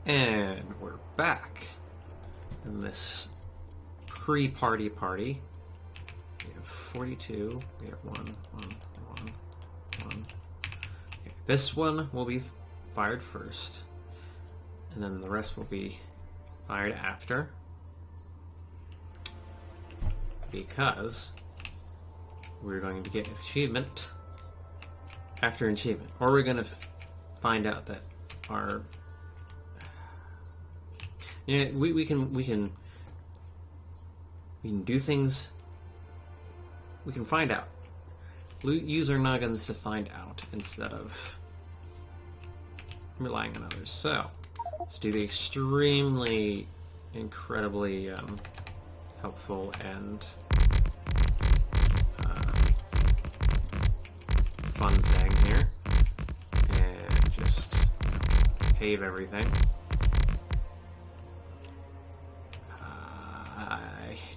And we're back in this pre-party party. We have 42. We have one. Okay, this one will be fired first, and then the rest will be fired after, because we're going to get an achievement after achievement, or we're going to find out that our we can do things. We can find out. Use our noggins to find out instead of relying on others. So let's do the extremely, incredibly helpful and fun thing here, and just pave everything.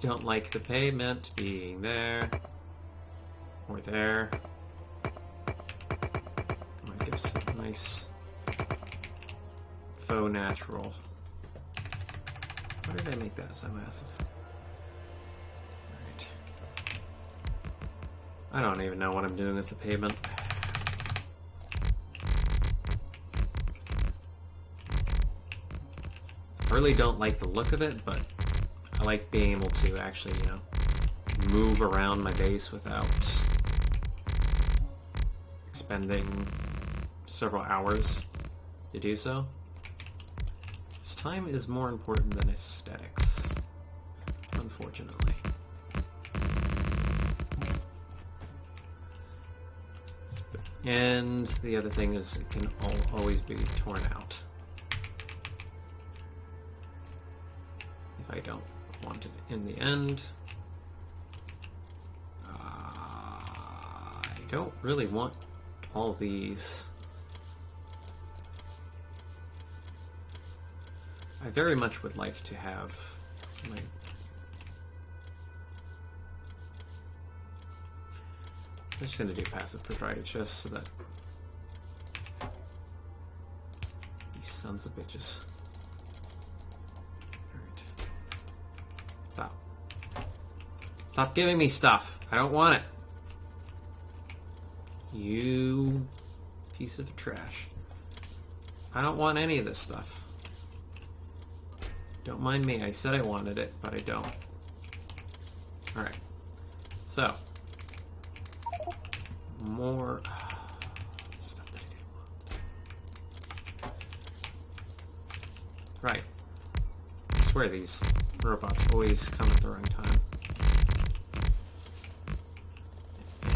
I don't like the pavement being there or there. I'm gonna give some nice faux natural. Why did I make that so massive? Alright. I don't even know what I'm doing with the pavement. I really don't like the look of it, but I like being able to actually, move around my base without expending several hours to do so. This time is more important than aesthetics, unfortunately. And the other thing is it can always be torn out if I don't want it in the end. I don't really want all these. I very much would like to have my... I'm just going to do passive provided just so that these sons of bitches. Stop. Stop giving me stuff. I don't want it. You piece of trash. I don't want any of this stuff. Don't mind me. I said I wanted it, but I don't. Alright. So. More stuff that I didn't want. Right. I swear these robots always come at the wrong time.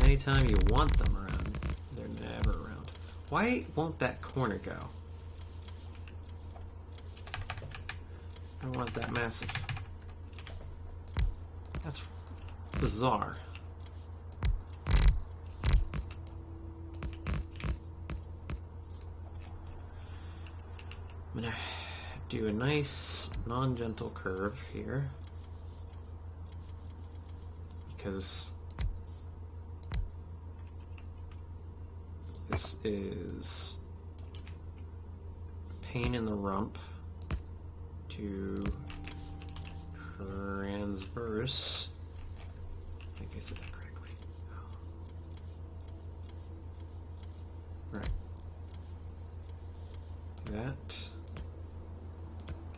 Anytime you want them around, they're never around. Why won't that corner go? I don't want that massive. That's bizarre. I'm gonna do a nice non-gentle curve here, because this is a pain in the rump to transverse. I think I said that correctly. Right. That.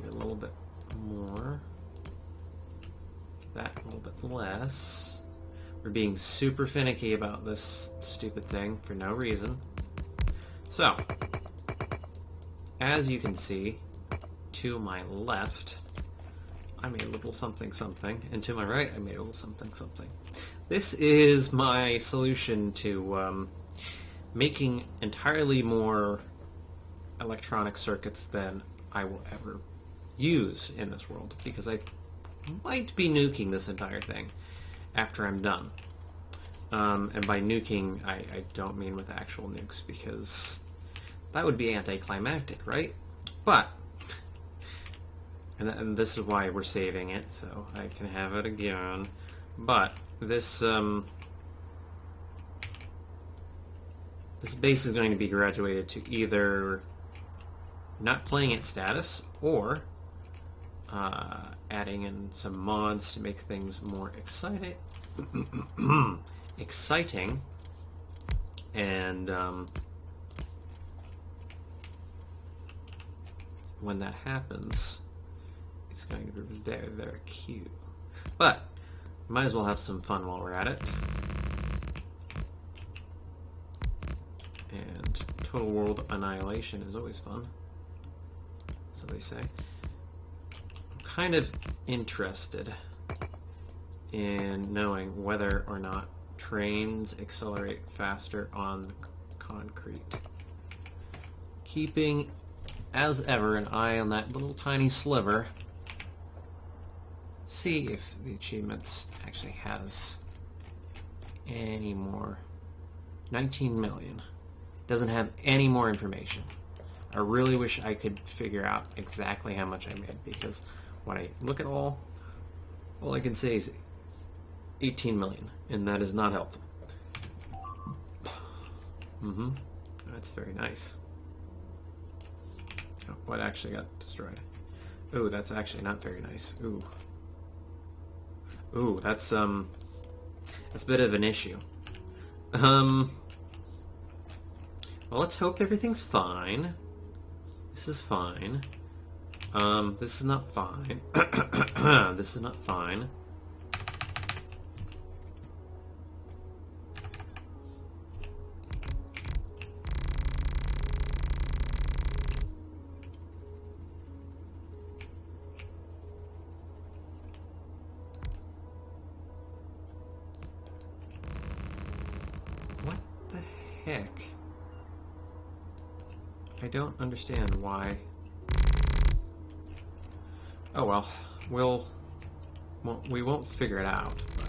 Get a little bit more. That a little bit less. We're being super finicky about this stupid thing for no reason. So, as you can see, to my left, I made a little something something, and to my right, I made a little something something. This is my solution to making entirely more electronic circuits than I will ever use in this world, because I might be nuking this entire thing after I'm done. And by nuking, I don't mean with actual nukes, because that would be anticlimactic, right? But, and this is why we're saving it, so I can have it again. But this this base is going to be graduated to either not playing at status, or adding in some mods to make things more exciting. Exciting, and when that happens, it's going to be very, very cute. But might as well have some fun while we're at it. And total world annihilation is always fun, so they say. I'm kind of interested in knowing whether or not trains accelerate faster on the concrete. Keeping, as ever, an eye on that little tiny sliver. Let's see if the achievements actually has any more. 19 million. Doesn't have any more information. I really wish I could figure out exactly how much I made, because when I look at all I can say is 18 million, and that is not helpful. That's very nice. Oh, what actually got destroyed? Ooh, that's actually not very nice. Ooh, that's a bit of an issue. Well, let's hope everything's fine. This is fine. This is not fine. This is not fine. What the heck? I don't understand why. Oh well, we won't figure it out. But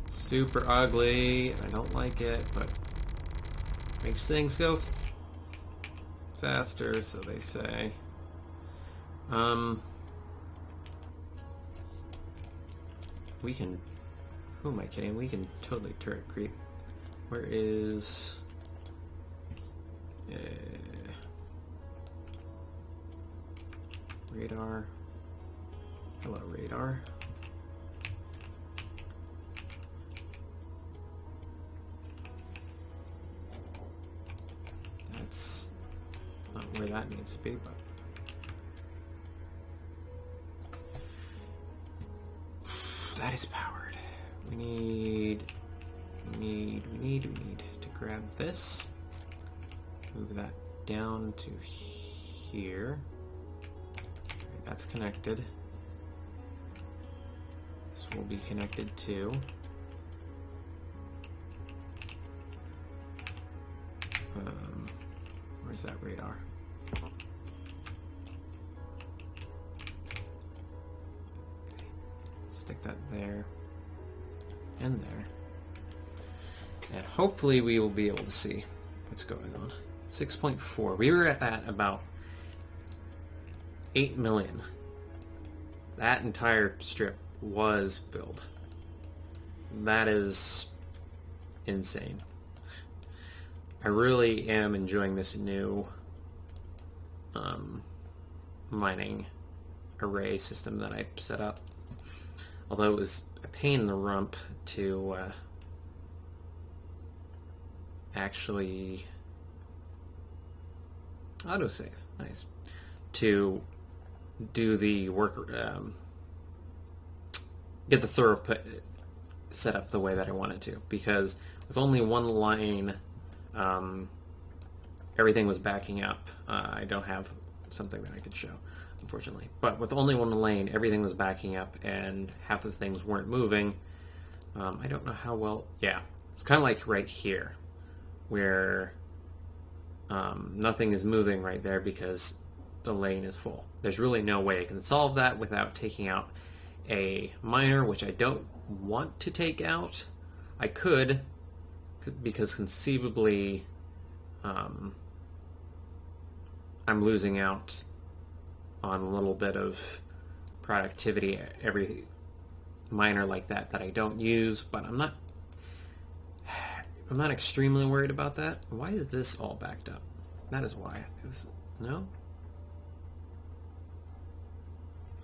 super ugly. I don't like it, but makes things go faster, so they say. We can... Who am I kidding? We can totally turret creep. Where is... radar. Hello, radar. That's not where that needs to be, but... That is powered. We need to grab this. Move that down to here. Okay, that's connected. This will be connected too. Where's that radar? Stick that there and there, and hopefully we will be able to see what's going on. 6.4. We were at about 8 million. That entire strip was filled. That is insane. I really am enjoying this new mining array system that I set up. Although it was a pain in the rump to actually autosave, nice, to do the work, get the throughput set up the way that I wanted to, because with only one line, everything was backing up. I don't have something that I could show, unfortunately. But with only one lane, everything was backing up, and half of the things weren't moving. I don't know how well... Yeah, it's kind of like right here, where nothing is moving right there because the lane is full. There's really no way I can solve that without taking out a miner, which I don't want to take out. I could, because conceivably I'm losing out on a little bit of productivity every miner like that I don't use, but I'm not extremely worried about that. Why is this all backed up? That is why. No?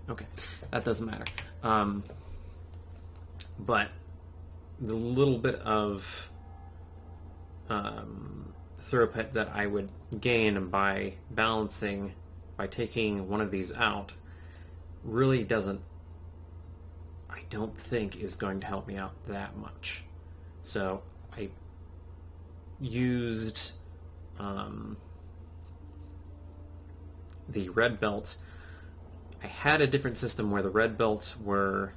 Okay, that doesn't matter. But the little bit of throughput that I would gain by taking one of these out really I don't think is going to help me out that much. So I used the red belts. I had a different system where the red belts were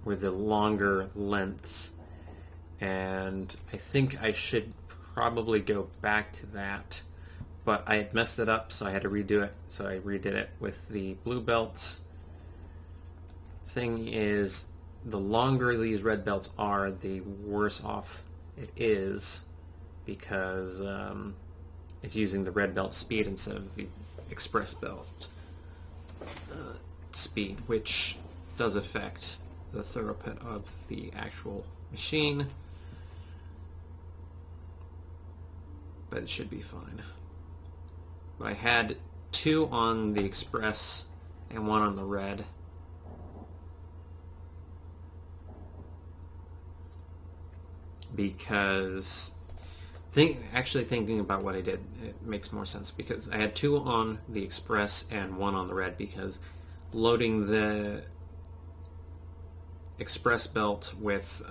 the longer lengths, and I think I should probably go back to that, but I had messed it up, so I had to redo it. So I redid it with the blue belts. Thing is, the longer these red belts are, the worse off it is, because it's using the red belt speed instead of the express belt speed, which does affect the throughput of the actual machine, but it should be fine. But I had 2 on the express and 1 on the red. Because actually thinking about what I did, it makes more sense, because I had 2 on the express and 1 on the red, because loading the express belt with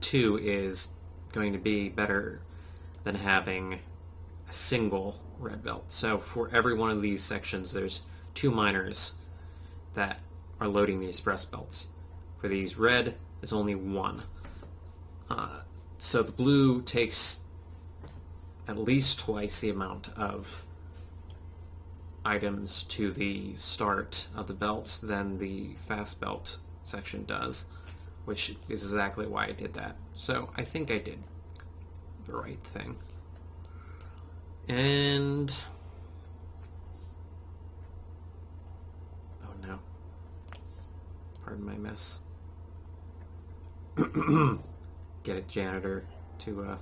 2 is going to be better than having a single red belt. So for every one of these sections, there's 2 miners that are loading the express belts. For these red, there's only 1. So the blue takes at least twice the amount of items to the start of the belts than the fast belt section does, which is exactly why I did that. So I think I did the right thing. And oh no, pardon my mess. Get a janitor to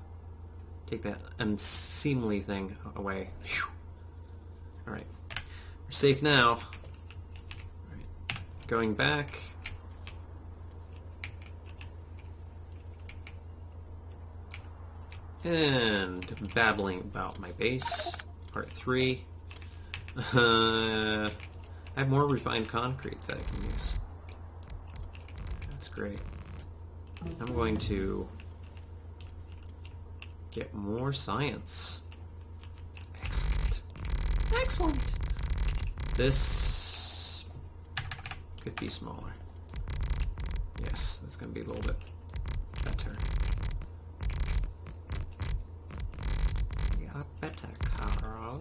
take that unseemly thing away. Whew. All right, we're safe now. All right. Going back. And babbling about my base, part 3. I have more refined concrete that I can use. That's great. I'm going to get more science. Excellent. Excellent! This could be smaller. Yes, that's going to be a little bit better. Yeah, better, Carl.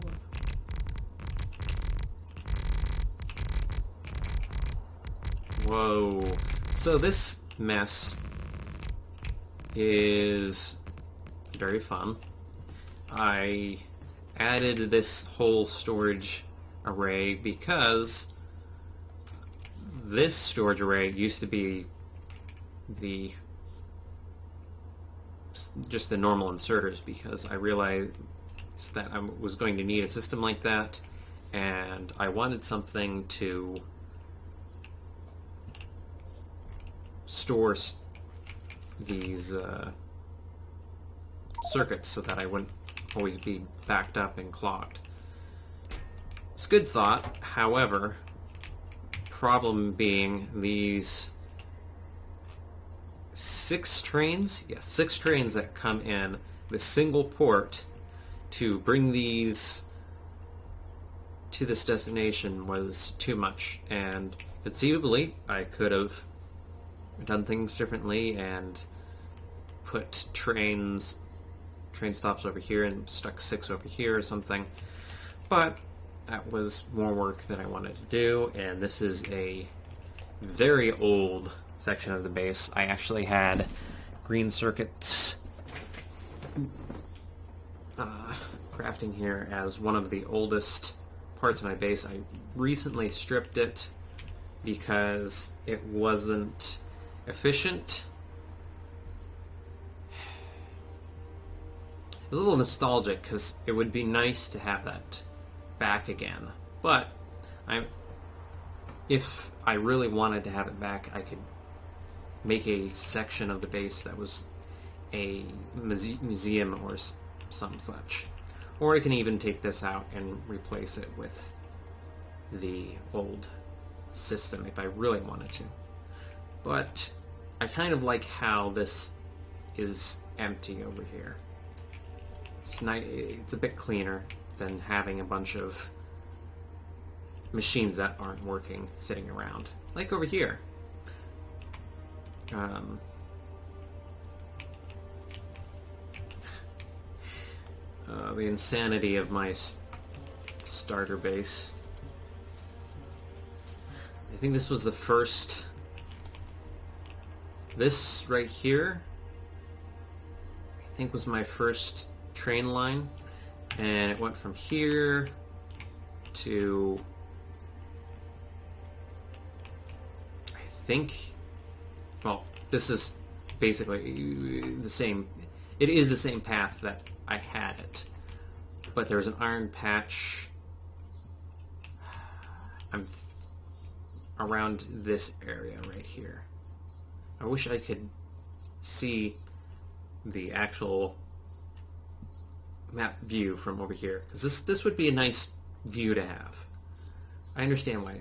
Whoa. So this mess is very fun. I added this whole storage array because this storage array used to be just the normal inserters, because I realized that I was going to need a system like that, and I wanted something to store these circuits so that I wouldn't always be backed up and clogged. It's a good thought, however, problem being these 6 trains that come in the single port to bring these to this destination was too much, and conceivably I could have done things differently and put train stops over here and stuck 6 over here or something, but that was more work than I wanted to do, and this is a very old section of the base. I actually had green circuits crafting here as one of the oldest parts of my base. I recently stripped it because it wasn't efficient. It was a little nostalgic because it would be nice to have that back again. But if I really wanted to have it back, I could make a section of the base that was a museum or some such. Or I can even take this out and replace it with the old system if I really wanted to. But I kind of like how this is empty over here. It's nice, it's a bit cleaner than having a bunch of machines that aren't working sitting around. Like over here. The insanity of my starter base. I think this was the first... This right here, I think was my first train line, and it went from here to... I think... Well, this is basically the same... It is the same path that I had it. But there's an iron patch around this area right here. I wish I could see the actual map view from over here, because this would be a nice view to have. I understand why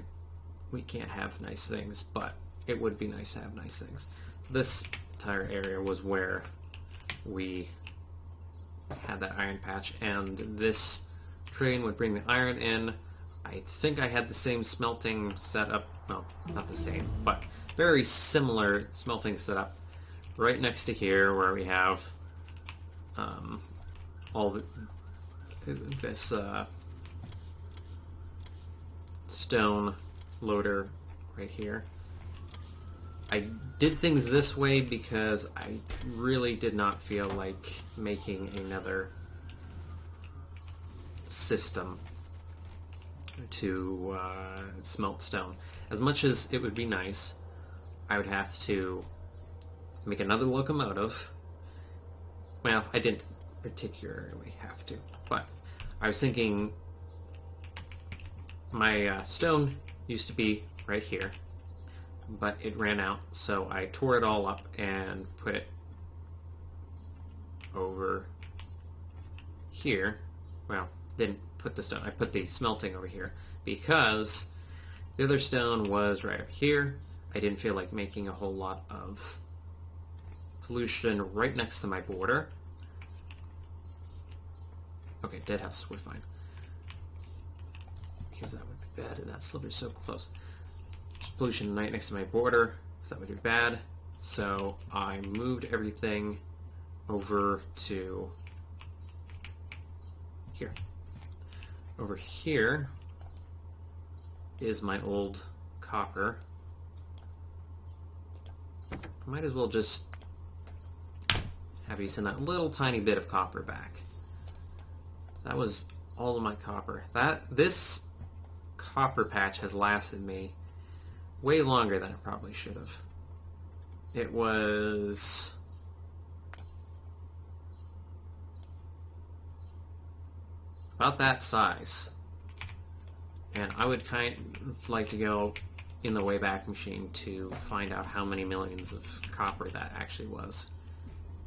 we can't have nice things, but it would be nice to have nice things. This entire area was where we had that iron patch, and this train would bring the iron in. I think I had the same smelting setup, well, not the same, but very similar smelting setup right next to here, where we have all this stone loader right here. I did things this way because I really did not feel like making another system to smelt stone. As much as it would be nice, I would have to make another locomotive. Well, I didn't particularly have to, but I was thinking my stone used to be right here, but it ran out, so I tore it all up and put it over here. Well, didn't put the stone, I put the smelting over here, because the other stone was right up here. I didn't feel like making a whole lot of pollution right next to my border. Okay, dead house, we're fine. Because that would be bad, and that sliver's so close. Pollution right next to my border, because that would be bad. So I moved everything over to here. Over here is my old copper. I might as well just have you send that little tiny bit of copper back. That was all of my copper. This copper patch has lasted me way longer than it probably should have. It was about that size, and I would kind of like to go in the Wayback Machine to find out how many millions of copper that actually was,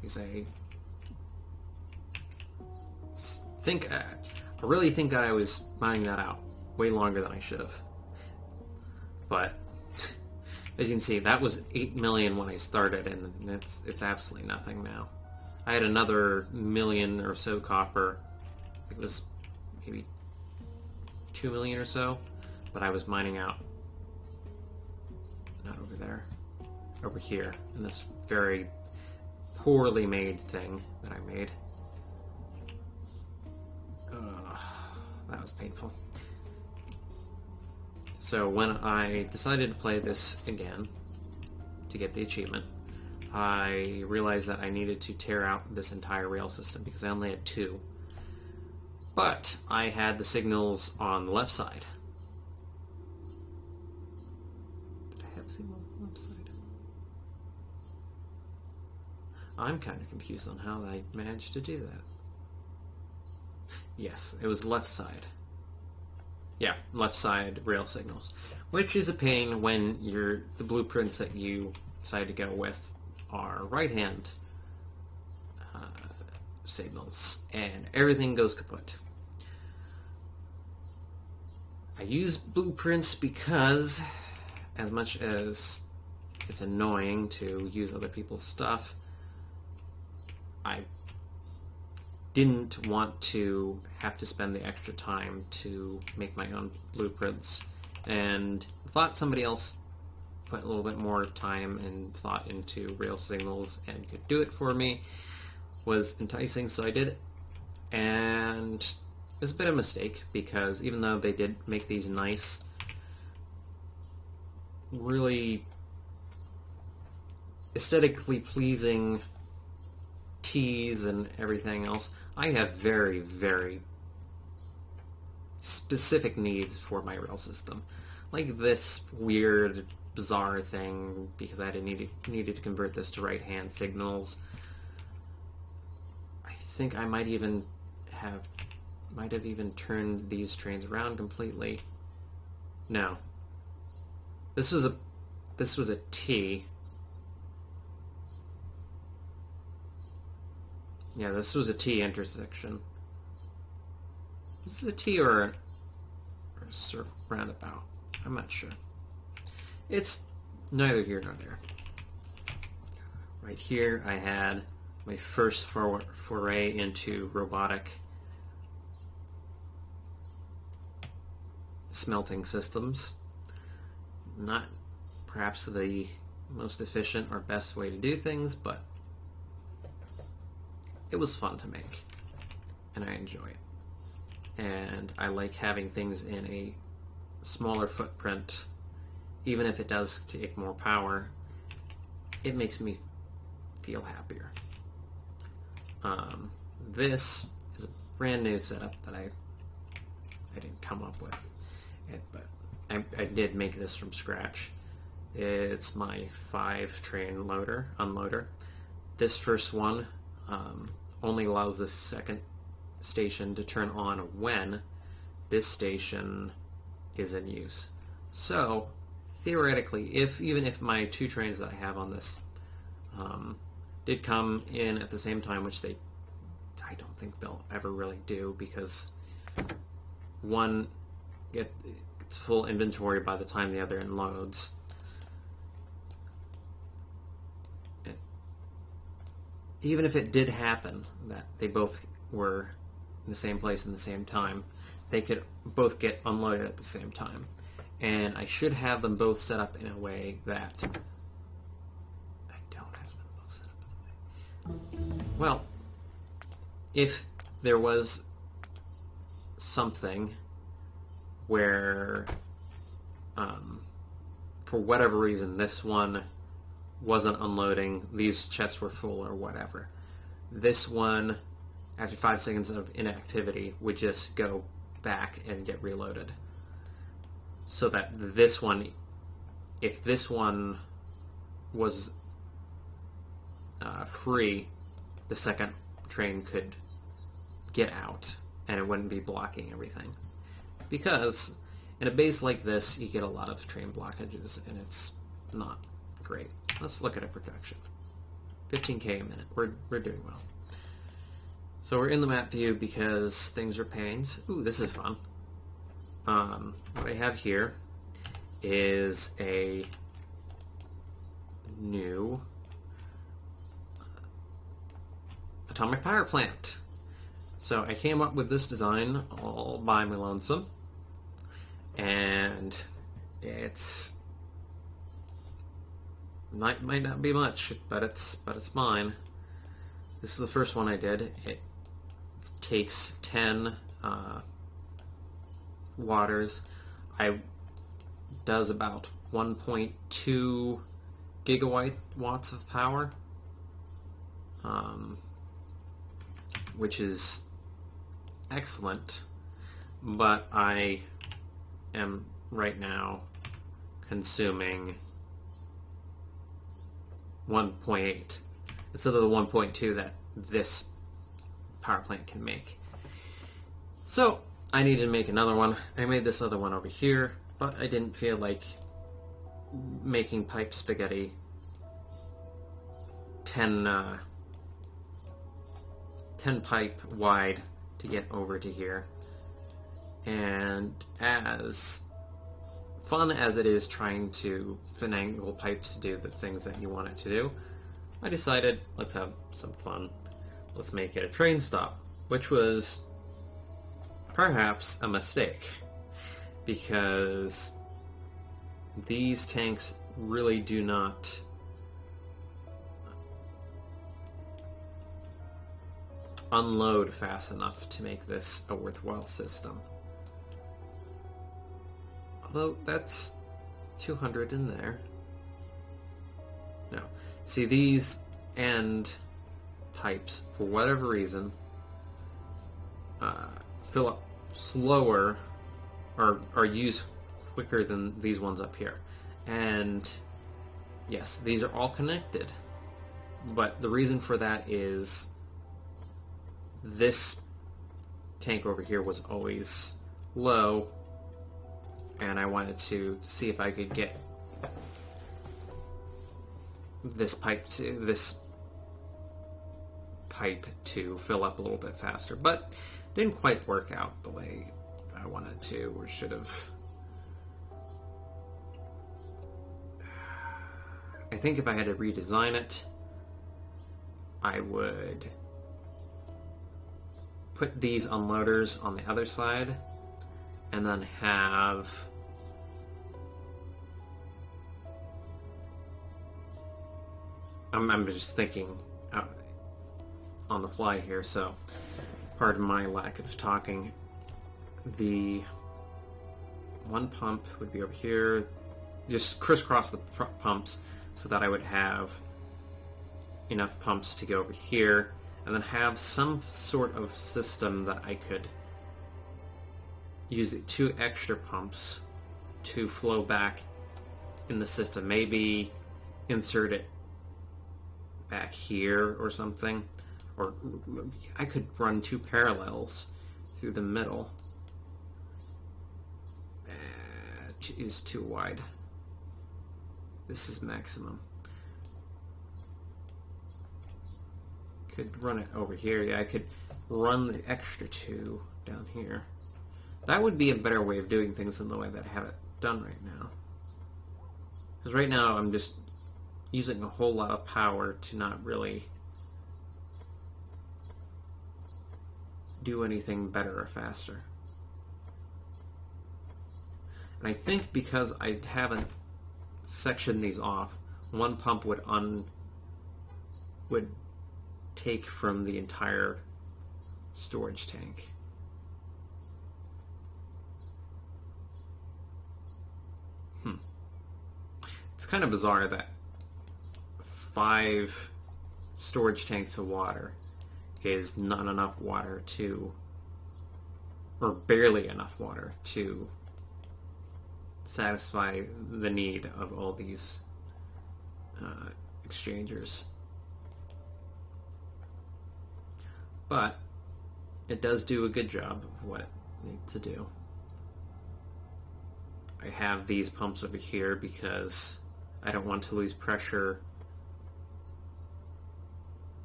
because I really think that I was mining that out way longer than I should have. But as you can see, that was 8 million when I started, and it's absolutely nothing now. I had another million or so copper. It was maybe 2 million or so, but I was mining out, not over there, over here, in this very poorly made thing that I made. That was painful. So when I decided to play this again to get the achievement, I realized that I needed to tear out this entire rail system because I only had two. But I had the signals on the left side. Did I have signals on the left side? I'm kind of confused on how I managed to do that. Yes, it was left side. Yeah, left side rail signals. Which is a pain when the blueprints that you decide to go with are right-hand signals, and everything goes kaput. I use blueprints because, as much as it's annoying to use other people's stuff, I didn't want to have to spend the extra time to make my own blueprints, and thought somebody else put a little bit more time and thought into rail signals and could do it for me was enticing, so I did it. And it was a bit of a mistake because even though they did make these nice, really aesthetically pleasing T's and everything else, I have very, very specific needs for my rail system. Like this weird, bizarre thing because I needed to convert this to right-hand signals. I think I might have even turned these trains around completely. No. This was a T. Yeah, this was a T intersection. This is a T or a roundabout. I'm not sure. It's neither here nor there. Right here I had my first foray into robotic smelting systems. Not perhaps the most efficient or best way to do things, but it was fun to make, and I enjoy it. And I like having things in a smaller footprint, even if it does take more power. It makes me feel happier. This is a brand new setup that I didn't come up with, but I did make this from scratch. It's my 5-train unloader. This first one only allows this second station to turn on when this station is in use. So theoretically, even if my 2 trains that I have on this did come in at the same time, which I don't think they'll ever really do, because one gets full inventory by the time the other unloads. Even if it did happen that they both were in the same place in the same time, they could both get unloaded at the same time. And I should have them both set up in a way that... I don't have them both set up in a way. Well, if there was something where, for whatever reason, this one wasn't unloading, these chests were full or whatever, this one, after 5 seconds of inactivity, would just go back and get reloaded. So that this one, if this one was free, the second train could get out and it wouldn't be blocking everything. Because in a base like this, you get a lot of train blockages and it's not great. Let's look at a production. 15K a minute. We're doing well. So we're in the map view because things are pains. Ooh, this is fun. What I have here is a new atomic power plant. So I came up with this design all by my lonesome, and it's might not be much, but it's mine. This is the first one I did. It takes 10 waters. I does about 1.2 gigawatts of power, which is excellent, but I am right now consuming 1.8 instead of the 1.2 that this power plant can make. So I needed to make another one. I made this other one over here, but I didn't feel like making pipe spaghetti 10 pipe wide to get over to here. And as fun as it is trying to finagle pipes to do the things that you want it to do, I decided, let's have some fun. Let's make it a train stop, which was perhaps a mistake, because these tanks really do not unload fast enough to make this a worthwhile system. Although that's 200 in there. No. See, these end pipes, for whatever reason, fill up slower or are used quicker than these ones up here. And yes, these are all connected. But the reason for that is this tank over here was always low, and I wanted to see if I could get this pipe to fill up a little bit faster, but didn't quite work out the way I wanted to or should have. I think if I had to redesign it, I would put these unloaders on the other side and then have I'm just thinking on the fly here, so pardon my lack of talking. The one pump would be over here, just crisscross the pumps so that I would have enough pumps to go over here, and then have some sort of system that I could use the 2 extra pumps to flow back in the system. Maybe insert it back here or something, or I could run 2 parallels through the middle. Is too wide. This is maximum. Could run it over here. Yeah, I could run the extra 2 down here. That would be a better way of doing things than the way that I have it done right now. Because right now I'm just using a whole lot of power to not really do anything better or faster. And I think because I haven't sectioned these off, one pump would take from the entire storage tank. It's kind of bizarre that 5 storage tanks of water is not enough water to, or barely enough water to satisfy the need of all these exchangers. But it does do a good job of what it needs to do. I have these pumps over here because I don't want to lose pressure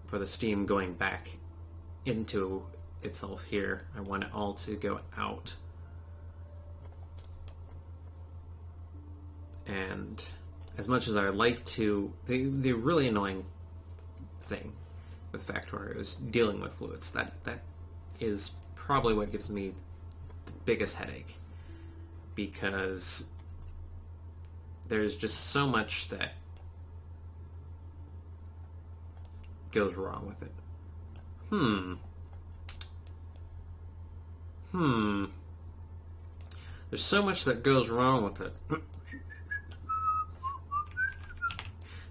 for the steam going back into itself here. I want it all to go out. And as much as I would like to, the really annoying thing with Factorio is dealing with fluids. That is probably what gives me the biggest headache, because there's just so much that goes wrong with it. There's so much that goes wrong with it.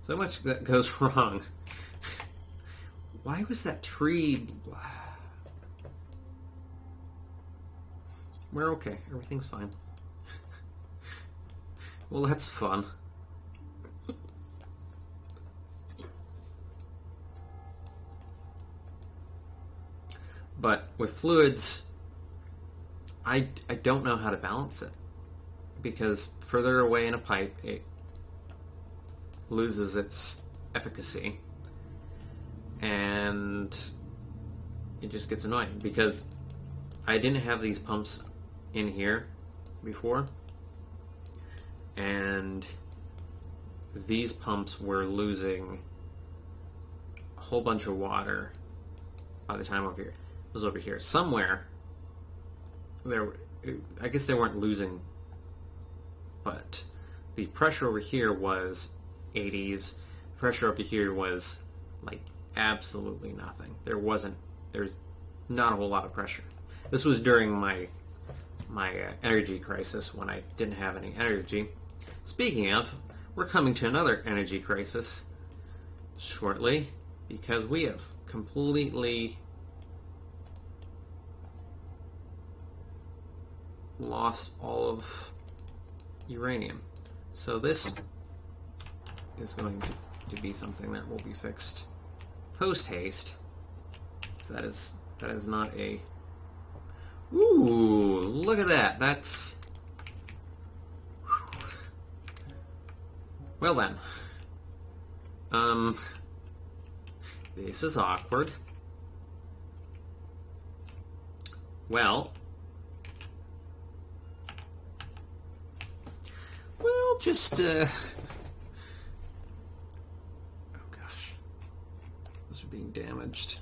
So So much that goes wrong. Why was that tree... We're okay. Everything's fine. Well, that's fun. But with fluids, I don't know how to balance it. Because further away in a pipe, it loses its efficacy. And it just gets annoying. Because I didn't have these pumps in here before. And these pumps were losing a whole bunch of water by the time over here. It was over here. Somewhere, I guess they weren't losing, but the pressure over here was 80s. Pressure over here was like absolutely nothing. There's not a whole lot of pressure. This was during my energy crisis when I didn't have any energy. Speaking of, we're coming to another energy crisis shortly because we have completely lost all of uranium. So this is going to be something that will be fixed post-haste. So that is not a... Ooh, look at that. That's... Well then. This is awkward. Well, just, oh gosh. Those are being damaged.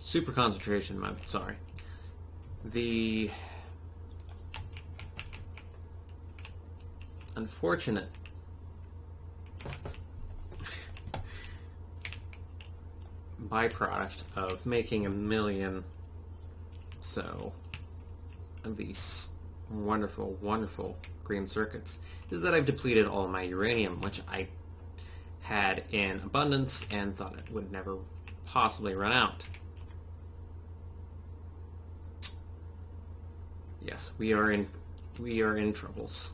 Super concentration mode, sorry. The unfortunate byproduct of making a million of these wonderful, wonderful green circuits is that I've depleted all my uranium, which I had in abundance and thought it would never possibly run out. Yes, we are in troubles.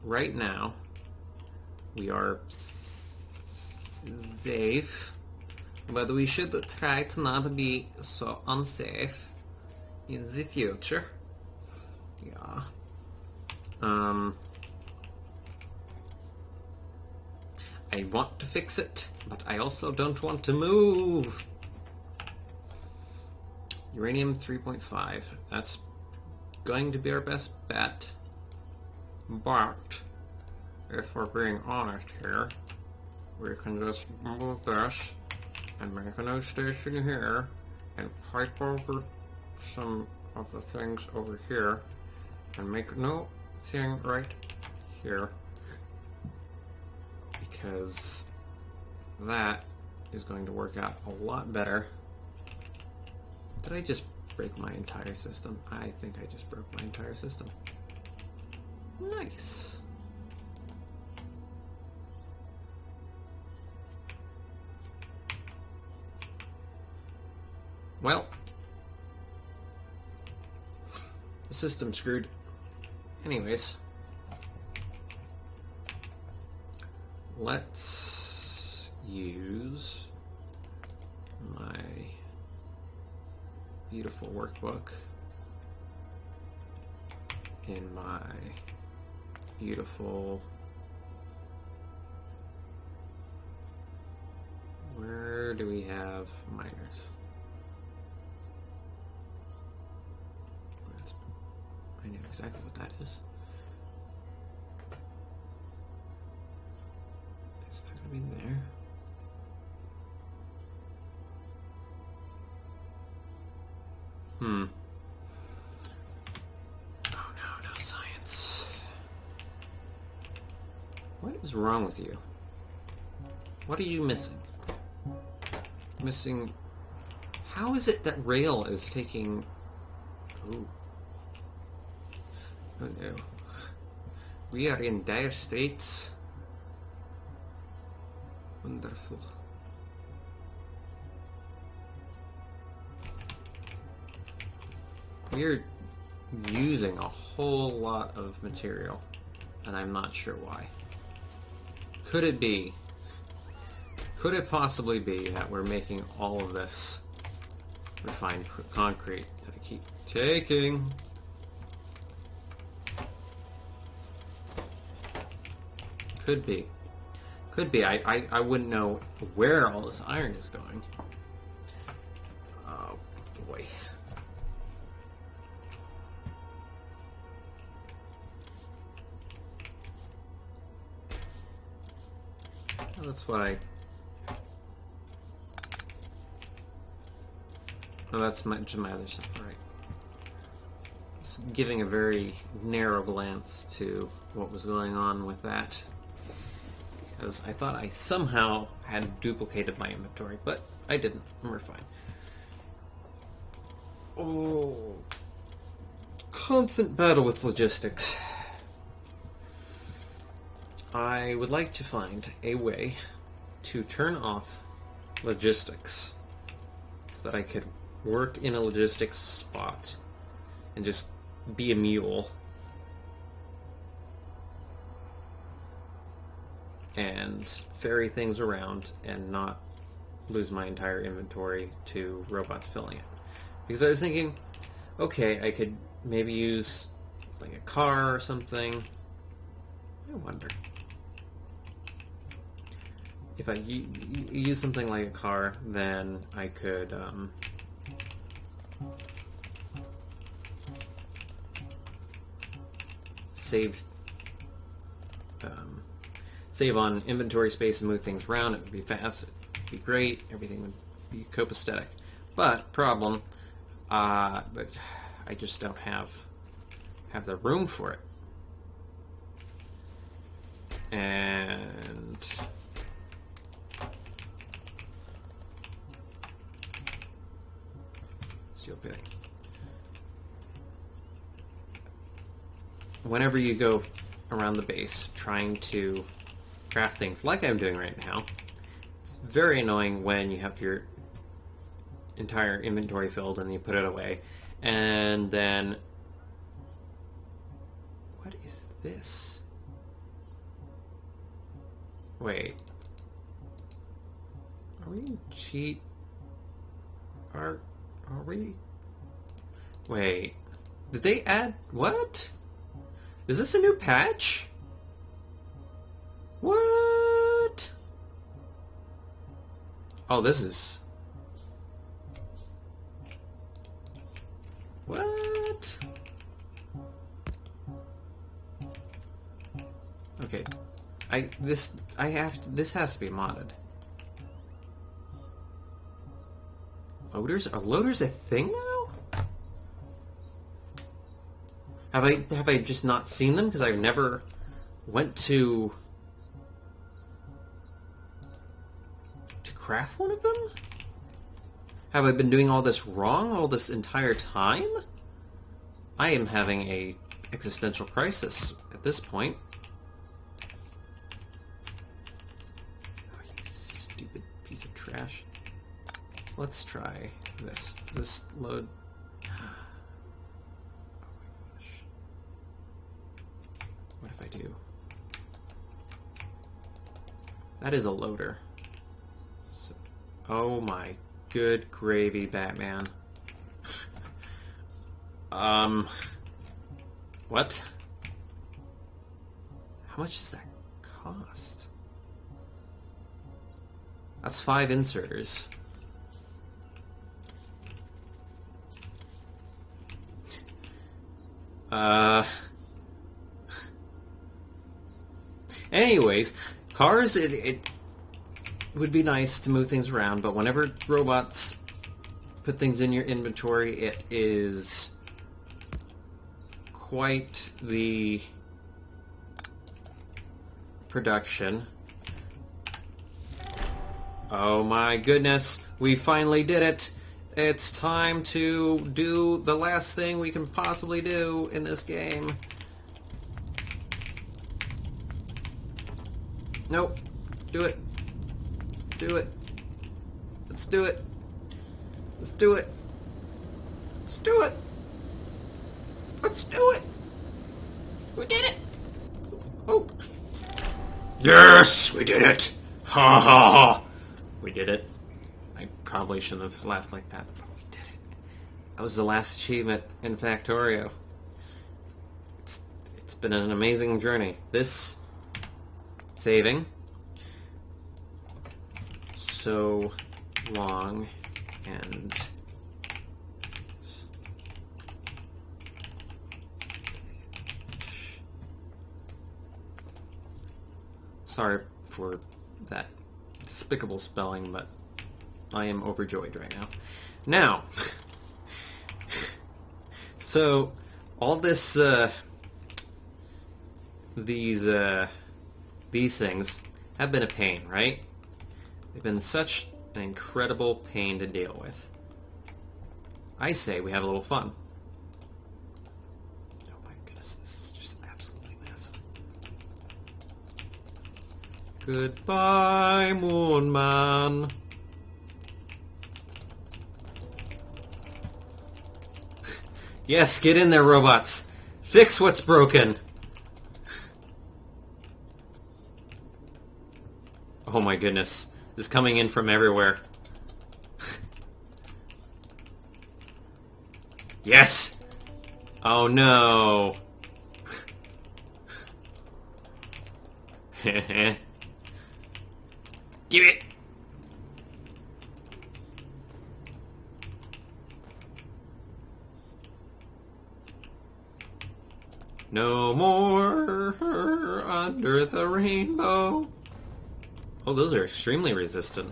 Right now, we are safe, but we should try to not be so unsafe in the future. Yeah. I want to fix it, but I also don't want to move. Uranium 3.5. That's going to be our best bet. But if we're being honest here, we can just move this and make a new station here and pipe over some of the things over here and make a new thing right here. Because that is going to work out a lot better. Did I just break my entire system? I think I just broke my entire system. Nice. Well, the system's screwed. Anyways. Let's use my beautiful workbook in my beautiful... Where do we have miners? I know exactly what that is. Is that gonna be there? Oh no, no science. What is wrong with you? What are you missing? Missing... How is it that rail is taking... Ooh. Oh no. We are in dire straits. Wonderful. We're using a whole lot of material, and I'm not sure why. Could it be? Could it possibly be that we're making all of this refined concrete that I keep taking? Could be. Could be. I wouldn't know where all this iron is going. Oh, boy. Well, that's what I... Oh, that's just my other stuff, right. Just giving a very narrow glance to what was going on with that. Because I thought I somehow had duplicated my inventory, but I didn't. We're fine. Oh, constant battle with logistics. I would like to find a way to turn off logistics so that I could work in a logistics spot and just be a mule and ferry things around and not lose my entire inventory to robots filling it. Because I was thinking, okay, I could maybe use like a car or something. I wonder. If I use something like a car, then I could save on inventory space and move things around. It would be fast. It would be great. Everything would be copacetic. But problem, but I just don't have the room for it. And steel pitting. Whenever you go around the base trying to craft things like I'm doing right now, it's very annoying when you have your entire inventory filled and you put it away, and then what is this? Wait, are we cheat? Are we? Wait, did they add what? Is this a new patch? What? Oh, this is... What? Okay. This has to be modded. Loaders? Are loaders a thing now? Have I just not seen them because I've never went to craft one of them? Have I been doing all this wrong all this entire time? I am having a existential crisis at this point. Oh, you stupid piece of trash. Let's try this. Does this load? Oh my gosh. What if I do? That is a loader. So, oh my good gravy, Batman. What? How much does that cost? That's 5 inserters. Uh... Anyways, cars, it would be nice to move things around, but whenever robots put things in your inventory, it is quite the production. Oh my goodness, we finally did it! It's time to do the last thing we can possibly do in this game. Nope. Do it. Do it. Let's do it. Let's do it. Let's do it. Let's do it. We did it. Oh. Yes, we did it. Ha ha ha. We did it. I probably shouldn't have laughed like that, but we did it. That was the last achievement in Factorio. It's been an amazing journey. This saving so long and sorry for that despicable spelling, but I am overjoyed right now. Now, so all this these things have been a pain, right? They've been such an incredible pain to deal with. I say we have a little fun. Oh my goodness, this is just absolutely massive. Goodbye, Moon Man. Yes, get in there, robots. Fix what's broken. Oh my goodness. This is coming in from everywhere. Yes! Oh no! Give it! No more under the rainbow. Oh, those are extremely resistant.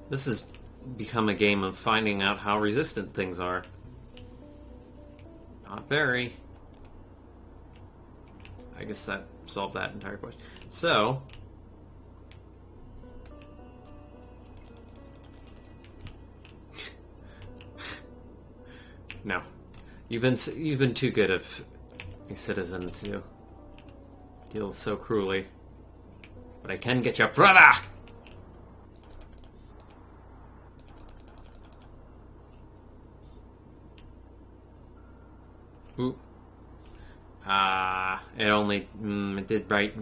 This has become a game of finding out how resistant things are. Not very. I guess that solved that entire question. So, no. You've been too good of a citizen to deal so cruelly. But I can get your brother! Ooh. It only, it did right,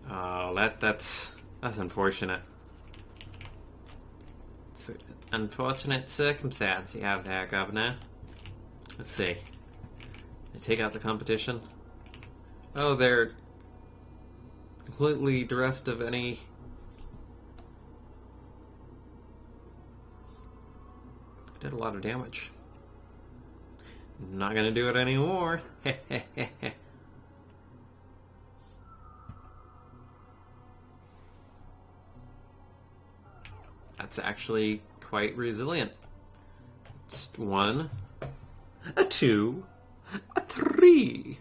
Oh, that's unfortunate. It's an unfortunate circumstance you have there, Governor. Let's see. I take out the competition. Oh, they're completely bereft of any... I did a lot of damage. Not gonna do it anymore. That's actually quite resilient. It's 1, a 2, a 3.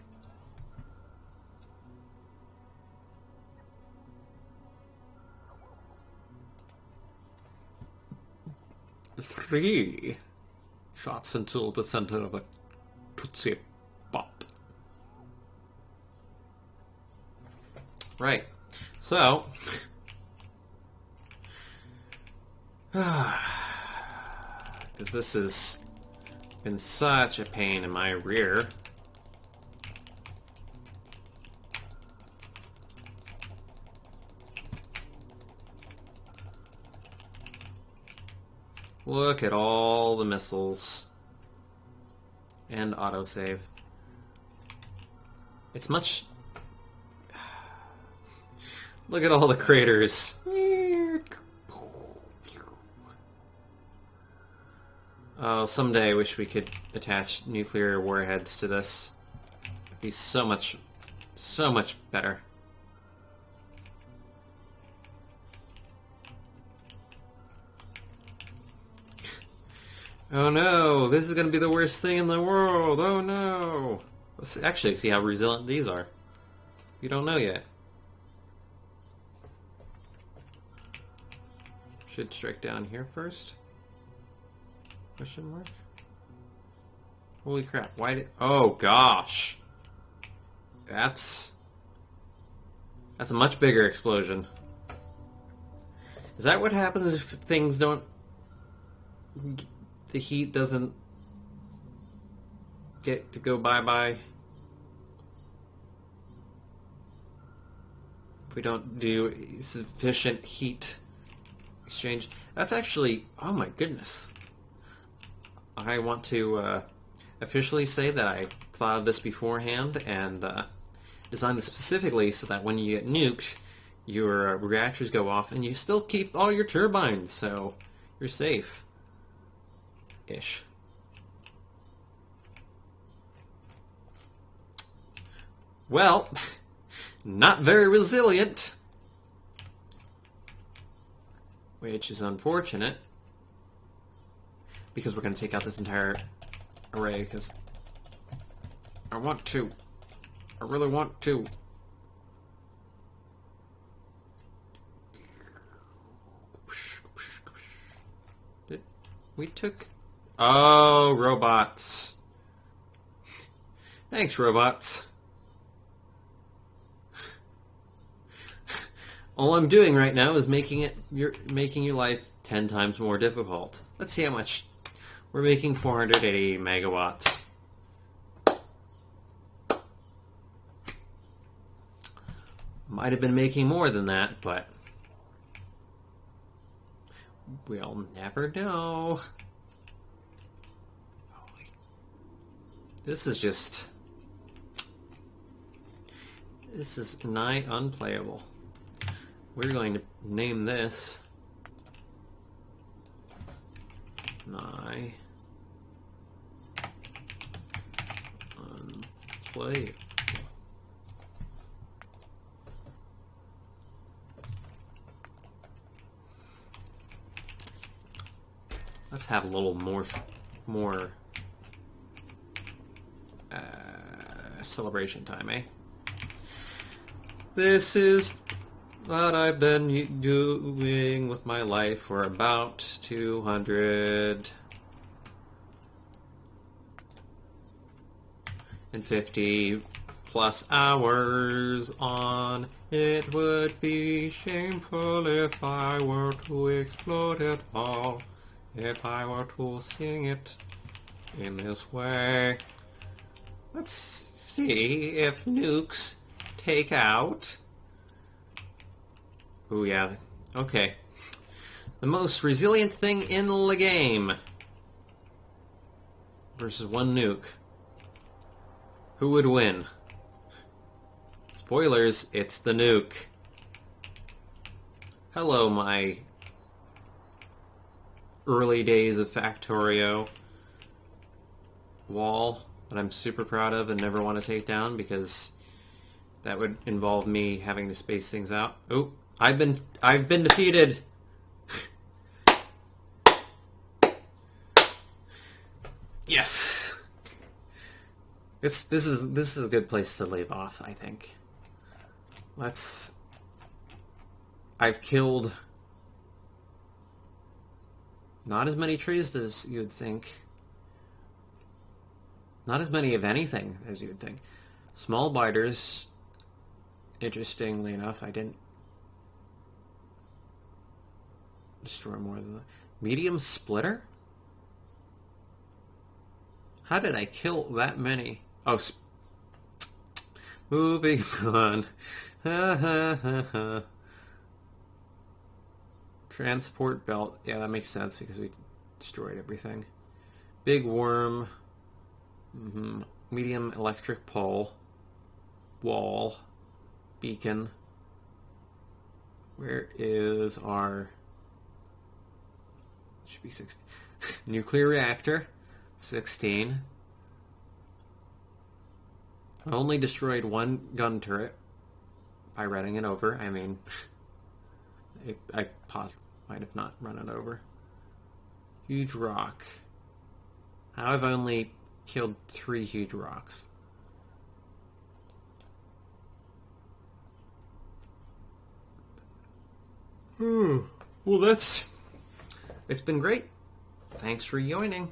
Three shots into the center of a Tootsie Pop. Right. So, because this has been such a pain in my rear. Look at all the missiles. And autosave. It's much... Look at all the craters. Oh, someday I wish we could attach nuclear warheads to this. It'd be so much better. Oh no, this is going to be the worst thing in the world. Oh no. Let's actually see how resilient these are. You don't know yet. Should strike down here first. Question mark? Holy crap, why did... Oh gosh. That's a much bigger explosion. Is that what happens if things don't... The heat doesn't get to go bye-bye? If we don't do sufficient heat exchange. That's actually... Oh my goodness. I want to officially say that I thought of this beforehand and designed this specifically so that when you get nuked, your reactors go off and you still keep all your turbines, so you're safe. Ish. Well, not very resilient, which is unfortunate, because we're going to take out this entire array, because I want to. I really want to. We took... Oh, robots. Thanks, robots. All I'm doing right now is making your life 10 times more difficult. Let's see how much. We're making 480 megawatts. Might have been making more than that, but we'll never know. This is nigh unplayable. We're going to name this nigh unplayable. Let's have a little more celebration time, eh? This is what I've been doing with my life for about 250 plus hours on. It would be shameful if I were to explode it all. If I were to sing it in this way. Let's see if nukes take out... Oh yeah, okay. The most resilient thing in the game versus one nuke. Who would win? Spoilers, it's the nuke. Hello, my early days of Factorio wall that I'm super proud of and never want to take down because that would involve me having to space things out. Oh, I've been defeated. Yes. This is a good place to leave off, I think. I've killed not as many trees as you'd think. Not as many of anything as you'd think. Small biters, interestingly enough, I didn't destroy more than that. Medium splitter? How did I kill that many? Oh, moving on. Transport belt. Yeah, that makes sense because we destroyed everything. Big worm. Medium electric pole. Wall. Beacon. Where is our... Should be 60. Nuclear reactor. 16. I only destroyed one gun turret by running it over. I mean, I might have not run it over. Huge rock. How have I only killed 3 huge rocks? Well, it's been great. Thanks for joining.